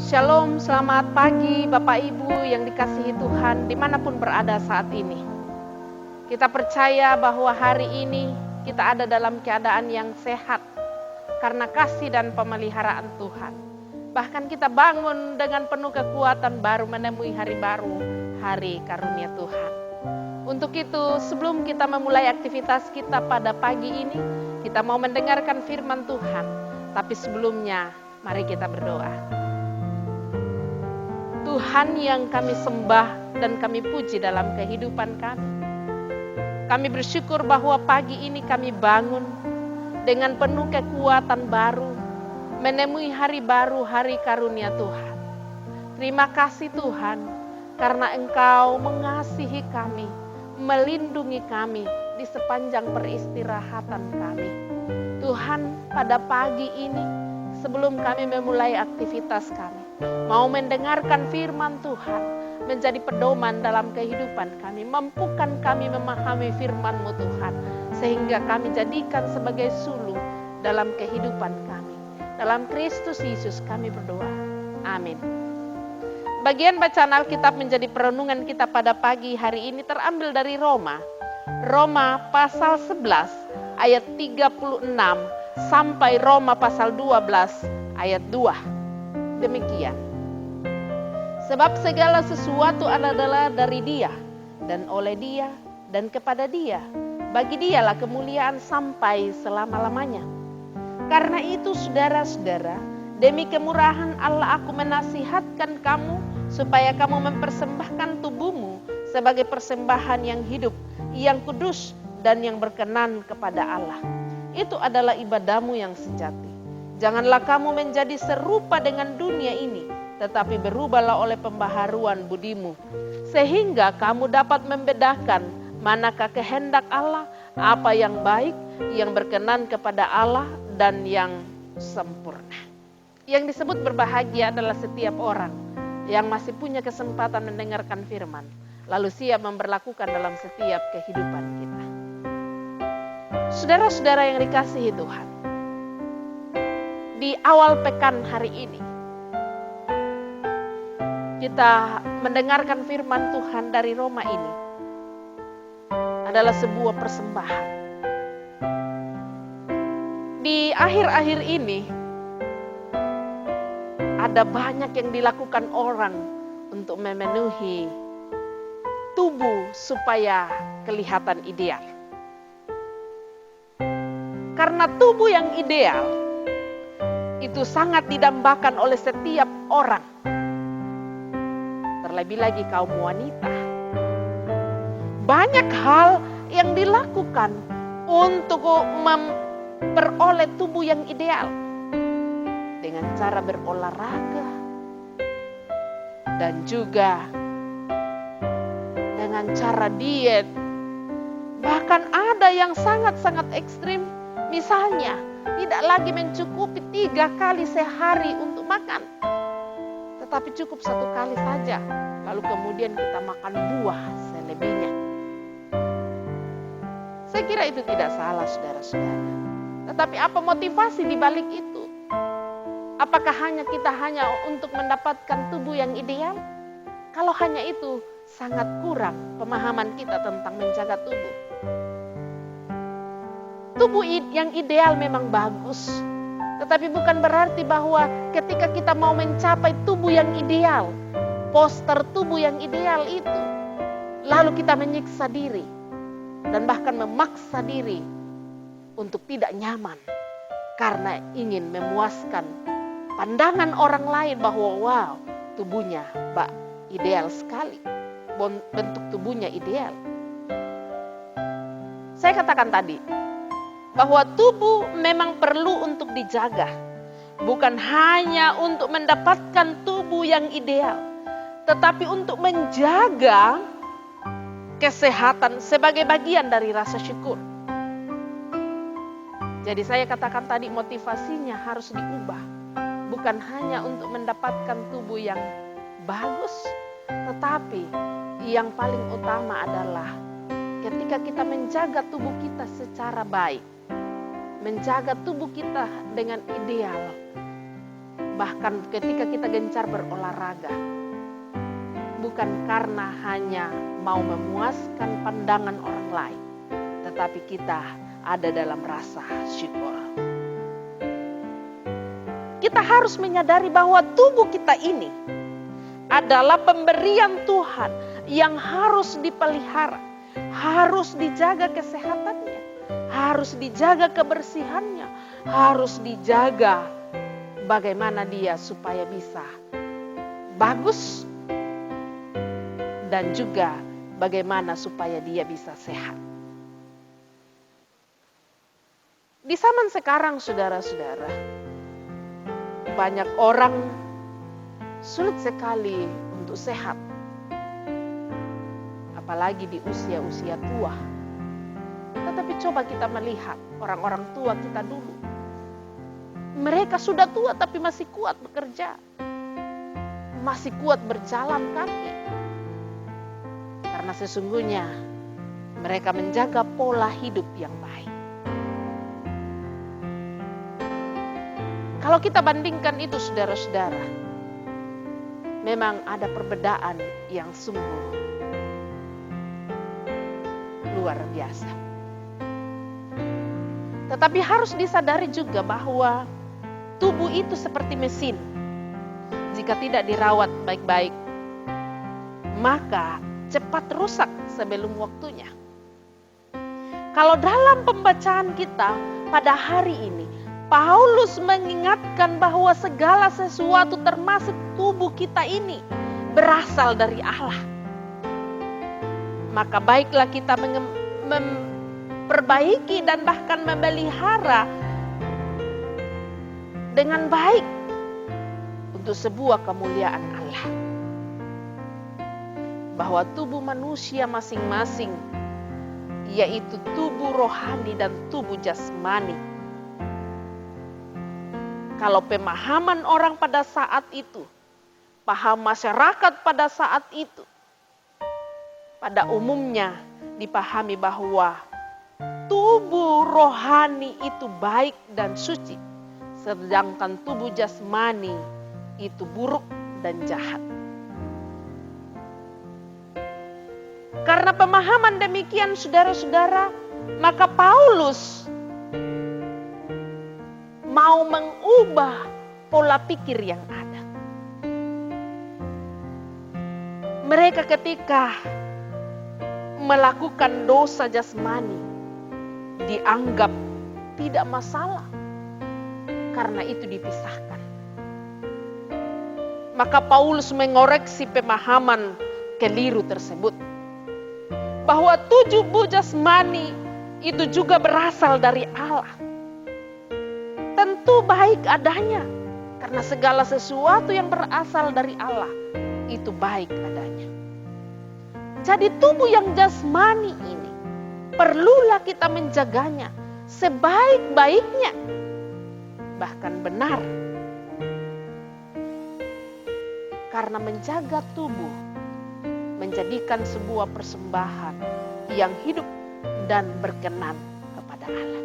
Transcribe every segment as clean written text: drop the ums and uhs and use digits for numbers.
Shalom, selamat pagi Bapak Ibu yang dikasihi Tuhan dimanapun berada saat ini. Kita percaya bahwa hari ini kita ada dalam keadaan yang sehat karena kasih dan pemeliharaan Tuhan. Bahkan kita bangun dengan penuh kekuatan baru menemui hari baru, hari karunia Tuhan. Untuk itu sebelum kita memulai aktivitas kita pada pagi ini, kita mau mendengarkan firman Tuhan. Tapi sebelumnya mari kita berdoa. Tuhan yang kami sembah dan kami puji dalam kehidupan kami. Kami bersyukur bahwa pagi ini kami bangun dengan penuh kekuatan baru, menemui hari baru, hari karunia Tuhan. Terima kasih Tuhan, karena Engkau mengasihi kami, melindungi kami di sepanjang peristirahatan kami. Tuhan, pada pagi ini, sebelum kami memulai aktivitas kami, mau mendengarkan firman Tuhan, menjadi pedoman dalam kehidupan kami. Mampukan kami memahami firman-Mu Tuhan, sehingga kami jadikan sebagai sulung dalam kehidupan kami. Dalam Kristus Yesus kami berdoa. Amin. Bagian bacaan Alkitab menjadi perenungan kita pada pagi hari ini terambil dari Roma. Roma pasal 11 ayat 36 sampai Roma pasal 12 ayat 2. Demikian. Sebab segala sesuatu adalah dari Dia, dan oleh Dia, dan kepada Dia. Bagi Dialah kemuliaan sampai selama-lamanya. Karena itu saudara-saudara, demi kemurahan Allah aku menasihatkan kamu, supaya kamu mempersembahkan tubuhmu sebagai persembahan yang hidup, yang kudus, dan yang berkenan kepada Allah. Itu adalah ibadahmu yang sejati. Janganlah kamu menjadi serupa dengan dunia ini, tetapi berubahlah oleh pembaharuan budimu, sehingga kamu dapat membedakan manakah kehendak Allah, apa yang baik, yang berkenan kepada Allah, dan yang sempurna. Yang disebut berbahagia adalah setiap orang yang masih punya kesempatan mendengarkan firman, lalu siap memberlakukan dalam setiap kehidupan kita. Saudara-saudara yang dikasihi Tuhan, di awal pekan hari ini, kita mendengarkan firman Tuhan dari Roma ini adalah sebuah persembahan. Di akhir-akhir ini, ada banyak yang dilakukan orang untuk memenuhi tubuh supaya kelihatan ideal. Karena tubuh yang ideal itu sangat didambakan oleh setiap orang. Terlebih lagi kaum wanita. Banyak hal yang dilakukan untuk memperoleh tubuh yang ideal. Dengan cara berolahraga. Dan juga dengan cara diet. Bahkan ada yang sangat-sangat ekstrim. Misalnya, tidak lagi mencukupi 3 kali sehari untuk makan. Tetapi cukup 1 kali saja. Lalu kemudian kita makan buah selebihnya. Saya kira itu tidak salah saudara-saudara. Tetapi apa motivasi di balik itu? Apakah kita hanya untuk mendapatkan tubuh yang ideal? Kalau hanya itu, sangat kurang pemahaman kita tentang menjaga tubuh. Tubuh yang ideal memang bagus, tetapi bukan berarti bahwa ketika kita mau mencapai tubuh yang ideal, poster tubuh yang ideal itu, lalu kita menyiksa diri dan bahkan memaksa diri untuk tidak nyaman karena ingin memuaskan pandangan orang lain bahwa wow, tubuhnya ideal sekali, bentuk tubuhnya ideal. Saya katakan tadi bahwa tubuh memang perlu untuk dijaga, bukan hanya untuk mendapatkan tubuh yang ideal, tetapi untuk menjaga kesehatan sebagai bagian dari rasa syukur. Jadi saya katakan tadi motivasinya harus diubah, bukan hanya untuk mendapatkan tubuh yang bagus, tetapi yang paling utama adalah ketika kita menjaga tubuh kita secara baik, menjaga tubuh kita dengan ideal, Bahkan ketika kita gencar berolahraga, bukan karena hanya mau memuaskan pandangan orang lain, tetapi kita ada dalam rasa syukur. Kita harus menyadari bahwa tubuh kita ini adalah pemberian Tuhan yang harus dipelihara, harus dijaga kesehatannya, harus dijaga kebersihannya, harus dijaga bagaimana dia supaya bisa bagus dan juga bagaimana supaya dia bisa sehat. Di zaman sekarang, saudara-saudara, banyak orang sulit sekali untuk sehat. Apalagi di usia-usia tua. Tetapi coba kita melihat orang-orang tua kita dulu. Mereka sudah tua tapi masih kuat bekerja. Masih kuat berjalan kaki. Karena sesungguhnya mereka menjaga pola hidup yang baik. Kalau kita bandingkan itu, saudara-saudara, memang ada perbedaan yang sungguh luar biasa. Tetapi harus disadari juga bahwa tubuh itu seperti mesin. Jika tidak dirawat baik-baik, maka cepat rusak sebelum waktunya. Kalau dalam pembacaan kita pada hari ini, Paulus mengingatkan bahwa segala sesuatu termasuk tubuh kita ini berasal dari Allah. Maka baiklah kita memperbaiki dan bahkan memelihara dengan baik untuk sebuah kemuliaan Allah. Bahwa tubuh manusia masing-masing, yaitu tubuh rohani dan tubuh jasmani. Kalau pemahaman orang pada saat itu, paham masyarakat pada saat itu, pada umumnya dipahami bahwa tubuh rohani itu baik dan suci, sedangkan tubuh jasmani itu buruk dan jahat. Karena pemahaman demikian, saudara-saudara, maka Paulus mau mengubah pola pikir yang ada. Mereka ketika melakukan dosa jasmani dianggap tidak masalah karena itu dipisahkan. Maka Paulus mengoreksi pemahaman keliru tersebut. Bahwa tubuh jasmani itu juga berasal dari Allah. Tentu baik adanya. Karena segala sesuatu yang berasal dari Allah itu baik adanya. Jadi tubuh yang jasmani ini perlulah kita menjaganya sebaik-baiknya. Bahkan benar. Karena menjaga tubuh menjadikan sebuah persembahan yang hidup dan berkenan kepada Allah.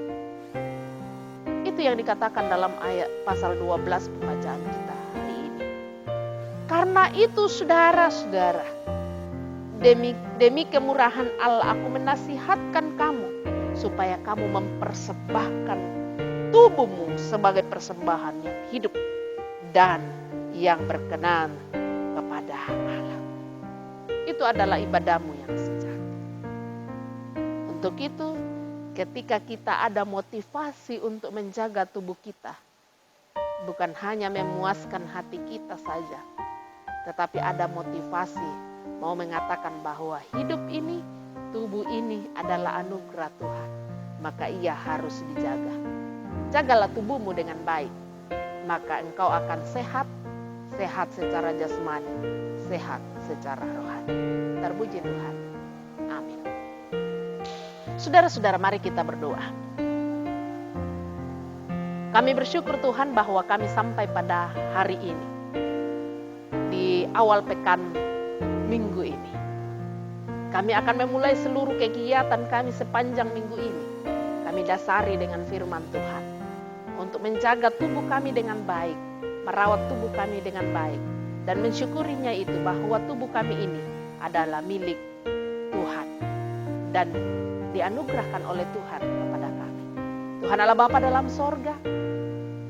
Itu yang dikatakan dalam ayat pasal 12 pembacaan kita hari ini. Karena itu saudara-saudara, demi kemurahan Allah aku menasihatkan kamu supaya kamu mempersembahkan tubuhmu sebagai persembahan yang hidup dan yang berkenan kepada Allah. Itu adalah ibadahmu yang sejati. Untuk itu, ketika kita ada motivasi untuk menjaga tubuh kita, bukan hanya memuaskan hati kita saja, tetapi ada motivasi mau mengatakan bahwa hidup ini, tubuh ini adalah anugerah Tuhan, maka ia harus dijaga. Jagalah tubuhmu dengan baik, maka engkau akan sehat, sehat secara jasmani, sehat secara rohani. Terpuji Tuhan. Amin. Saudara-saudara, mari kita berdoa. Kami bersyukur Tuhan bahwa kami sampai pada hari ini. Di awal pekan minggu ini. Kami akan memulai seluruh kegiatan kami sepanjang minggu ini. Kami dasari dengan firman Tuhan. Untuk menjaga tubuh kami dengan baik. merawat tubuh kami dengan baik, dan mensyukurinya itu bahwa tubuh kami ini adalah milik Tuhan dan dianugerahkan oleh Tuhan kepada kami. Tuhan Allah Bapa dalam sorga,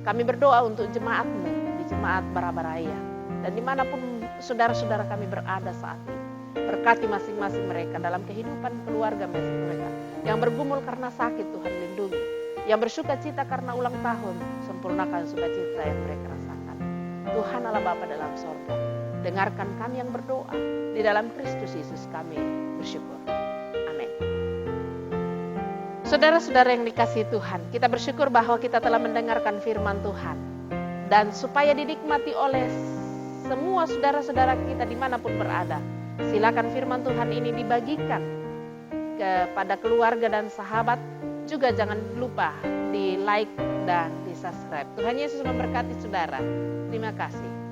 kami berdoa untuk jemaat-Mu di Jemaat Barabaraya, dan dimanapun saudara-saudara kami berada saat ini. Berkati masing-masing mereka dalam kehidupan keluarga mereka. Yang bergumul karena sakit, Tuhan lindungi. Yang bersuka cita karena ulang tahun, sempurnakan sukacita yang mereka rasakan. Tuhan Allah Bapa dalam sorga, dengarkan kami yang berdoa. Di dalam Kristus Yesus kami bersyukur. Amin. Saudara-saudara yang dikasihi Tuhan, kita bersyukur bahwa kita telah mendengarkan firman Tuhan. Dan supaya dinikmati oleh semua saudara-saudara kita dimanapun berada, silakan firman Tuhan ini dibagikan kepada keluarga dan sahabat. Juga jangan lupa di like dan di subscribe. Tuhan Yesus memberkati saudara. Terima kasih.